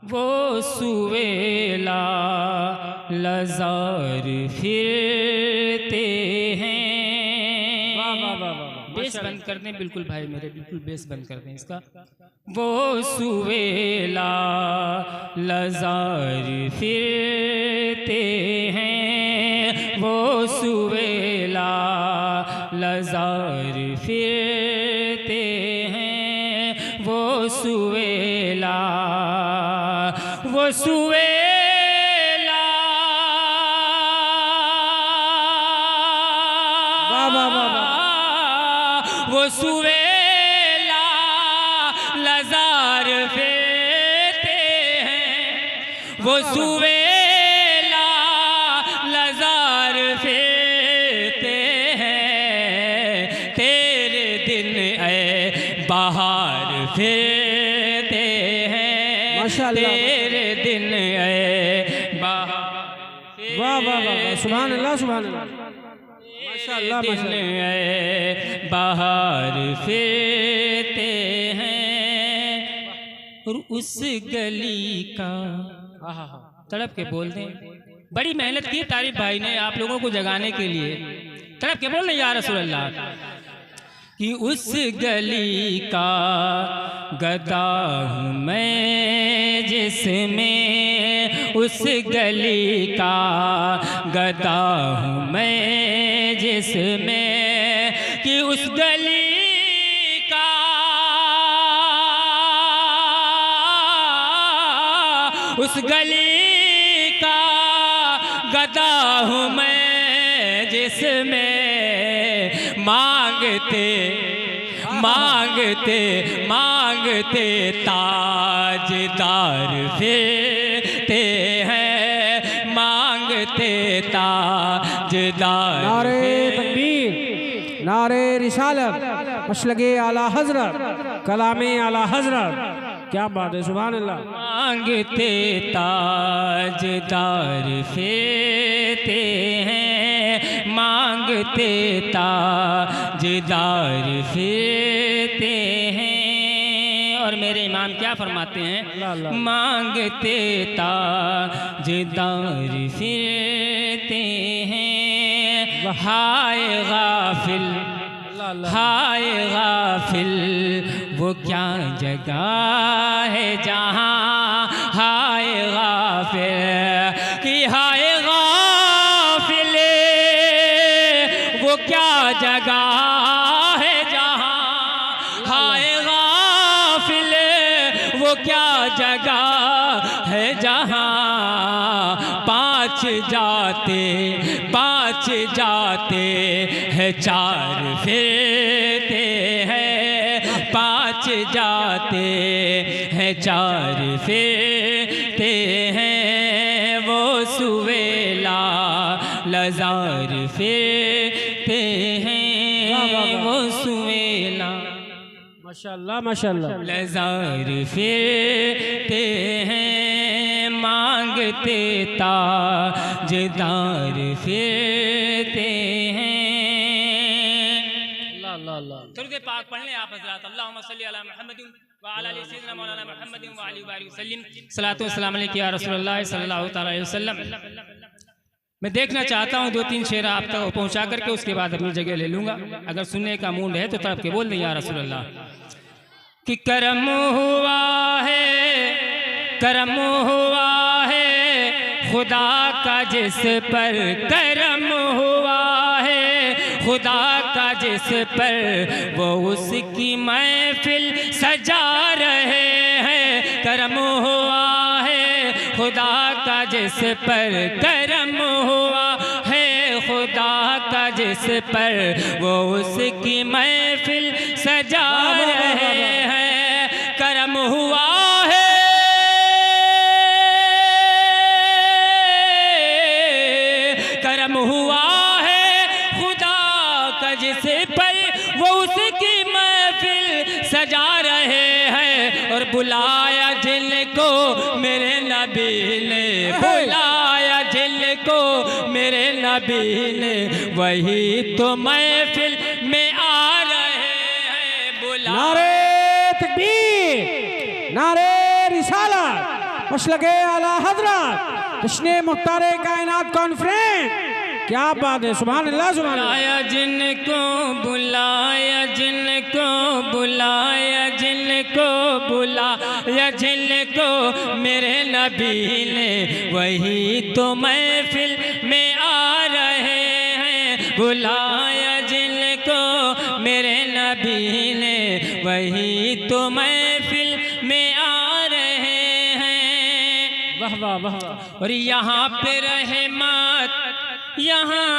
वो सुवेला लजार फिरते हैं। वाह वाह वाह वाह, बेस बंद कर दें बिल्कुल भाई मेरे, बिल्कुल बेस बंद कर दें इसका। वो सुवेला लजार फिरते हैं, वो सुवेला लजार फिरते हैं, वो सुवेला, वो सुवेला। वाह वाह वाह वाह, वो सुवेला लजार फेरते हैं, वो सुवेला लजार फेरते हैं। तेरे दिन ऐ बहार फेरते हैं, माशाअल्लाह। तेरे दिन ऐ बहार वाह वाह वाह वाह, सुभान अल्लाह सुभान अल्लाह, माशाअल्लाह दिन माशाअल्लाह। ऐ बाहर फिरते हैं। और उस गली का तड़प के बोल दें, बड़ी मेहनत की तारीफ भाई ने आप लोगों को जगाने के लिए। तड़प के बोल दें या रसूल अल्लाह, कि उस गली का गदा हूँ मैं जिसमें, उस गली का गदा हूँ मैं जिसमें, कि उस गली का, उस गली का गदा हूँ मैं जिसमें मांगते मांगते मांगते ताजदार फिरते हैं, मांगते ताजदार। नारे तकबीर, नारे रिसालत, मसलगे आला हजरत, कलामे आला हजरत, क्या बात है, सुभान अल्लाह। मांगते ताजदार फिरते हैं, मांगते ताजदार फिरते हैं। और मेरे इमाम क्या फरमाते हैं, मांगते ताजदार फिरते हैं। हाय गाफिल, हाय गाफिल, वो क्या जगह है जहाँ, हाय गाफिल, कि हाय गाफिल, वो क्या जगह है जहाँ, हाय गाफिल, वो क्या जगह है जहाँ। पाँच जाते हैं चार फिरते हैं, पाँच जाते हैं चार फिरते हैं, वो सुवेला लजार फिरते हैं, वो सुवेला माशाअल्लाह माशाअल्लाह। लजार फिरते हैं, मांगते ताजदार फिरते हैं। अल्लाह अल्लाह अल्लाह। दुरूद पाक पढ़ लें आप हज़रात। अल्लाहुम्मा सल्ली अला मुहम्मदिन व अला आलि सय्यिदना मौलाना मुहम्मदिन व आलिहि व सल्लिम। सलातो व सलाम अलैका या रसूलल्लाह सल्लल्लाहु तआला अलैहि वसल्लम। मैं देखना चाहता हूँ 2-3 शेर आप तक पहुँचा करके उसके बाद अपनी जगह ले लूँगा। अगर सुनने का मूड है तो तड़प के बोल दें या रसूलल्लाह, कि करम हुआ है, करम हुआ है खुदा का जिस पर, करम हुआ है खुदा का जिस पर, वो उसकी महफिल सजा रहे हैं। करम हुआ है खुदा का जिस पर, करम हुआ है खुदा का जिस पर, वो उसकी महफिल सजा रहे हैं। करम हुआ है, करम हुआ है खुदा का जिस पर, वो उसकी महफिल सजा रहे हैं। और बुलाया जिनको मेरे नबी ने, बुलाया जिनको मेरे नबी ने, वही तो महफिल में आ रहे हैं। बुला नारे तकबीर, नारे रिसालत, मसलके आला हजरत जश्न मुख्तारे कायनात कॉन्फ्रेंस। क्या बात है, सुभान अल्लाह सुभान अल्लाह। बुलाया जिनको बुलाया जिनको बुलाया जिनको बुलाया जिनको मेरे नबी ने वही तो महफिल में आ रहे हैं। बुलाया जिनको मेरे नबी ने वही तो महफिल में आ रहे हैं। वाह वाह वाह वाह। और यहाँ पे रहमत यहाँ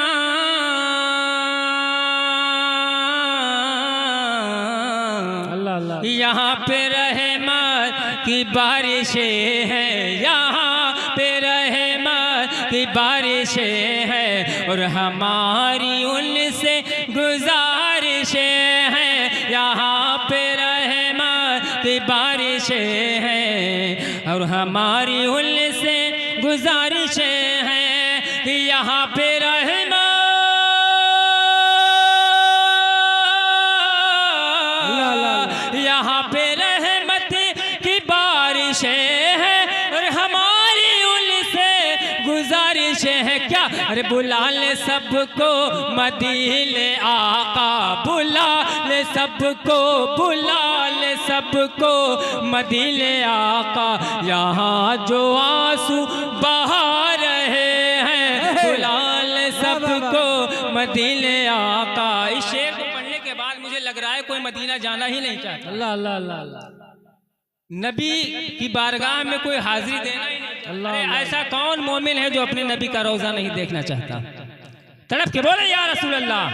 अल्लाह अल्लाह। यहाँ पे रहमत की बारिशें हैं, यहाँ पे रहमत की बारिशें हैं और हमारी उनसे गुजारिशें हैं। यहाँ पे रहमत की बारिशें हैं और हमारी उनसे गुजारिशें हैं। यहाँ पे रहमत यहाँ पे रहमत की बारिशें हैं और हमारी उनसे गुजारिशें हैं। क्या अरे बुला ले सबको मदीने आका, बुला ले सबको, बुला ले सबको मदीने आका। यहाँ जो आंसू बहा रहे हैं बुला ले सबको मदीने आका। इस शेर को पढ़ने के बाद मुझे लग रहा है कोई मदीना जाना ही नहीं चाहता। अल्लाह अल्लाह अल्लाह अल्लाह। नबी की बारगाह में कोई हाजिरी देना ही नहीं चाहता। अरे ऐसा कौन मोमिन है जो अपने नबी का रोजा नहीं देखना चाहता। तड़प के बोले या रसूल अल्लाह,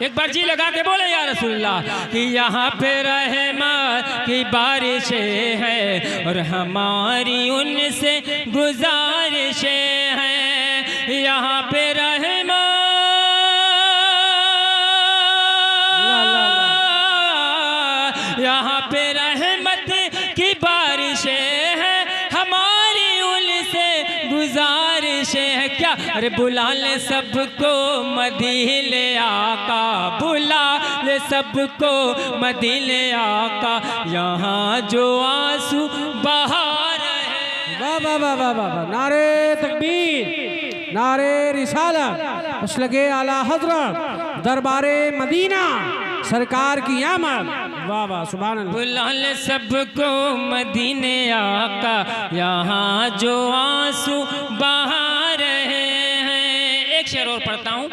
एक बार जी लगा के बोले या रसूल अल्लाह कि यहाँ पे रहमत की बारिशें हैं और हमारी उनसे गुजारिशें हैं। यहाँ पे रहमत यहाँ पे रहमत की बारिशें हैं, हमारी उनसे गुजारिशें हैं। क्या अरे बुला ले सबको मदीने आका, बुला ले सबको मदीने आका। यहाँ जो आंसू बहा रहे। वाह वाह वाह वाह वाह। नारे तकबीर, नारे रिसालत, मसलके आला हजरत, दरबारे मदीना, सरकार की आमद। वाह वाह सुभान अल्लाह। बुला ले सबको मदीने आका, यहाँ जो आंसू बहा रहे हैं। एक शेर और पढ़ता हूँ।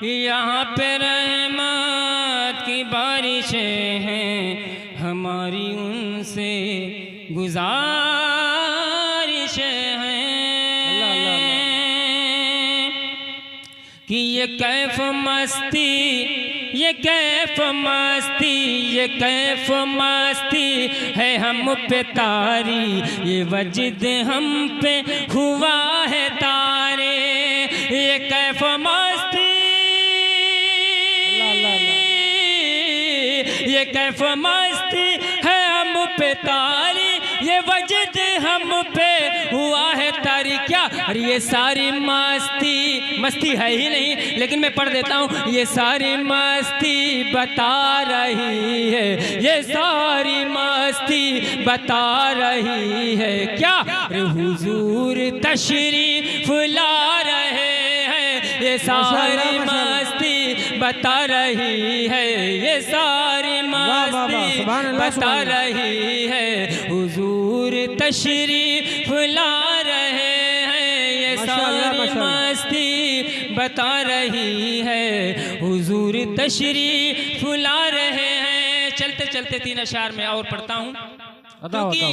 यहाँ पे रहमत की बारिशें हैं, हमारी उनसे गुजारिशें हैं कि ये कैफ मस्ती, ये कैफ मस्ती, ये कैफ मस्ती है हम पे तारी, ये वजद हम पे हुआ है तारे। ये कैफ मस्ती, ये कैफ मस्ती है हम पे तारी, ये वजद हम पे हुआ है तारी। क्या अरे ये सारी मस्ती, मस्ती है ही नहीं लेकिन मैं पढ़ देता हूँ। ये सारी मस्ती बता रही है, ये सारी मस्ती बता रही है। क्या अरे हुजूर तशरीफ ला रहे हैं, ये सारी मस्ती बता रही है, ये सारी मस्ती बता रही है। हुजूर तशरीफ ला रहे हैं, ये सारी मस्ती बता रही है। हुजूर तशरीफ ला रहे हैं। चलते चलते तीन अशार में और पढ़ता हूँ क्योंकि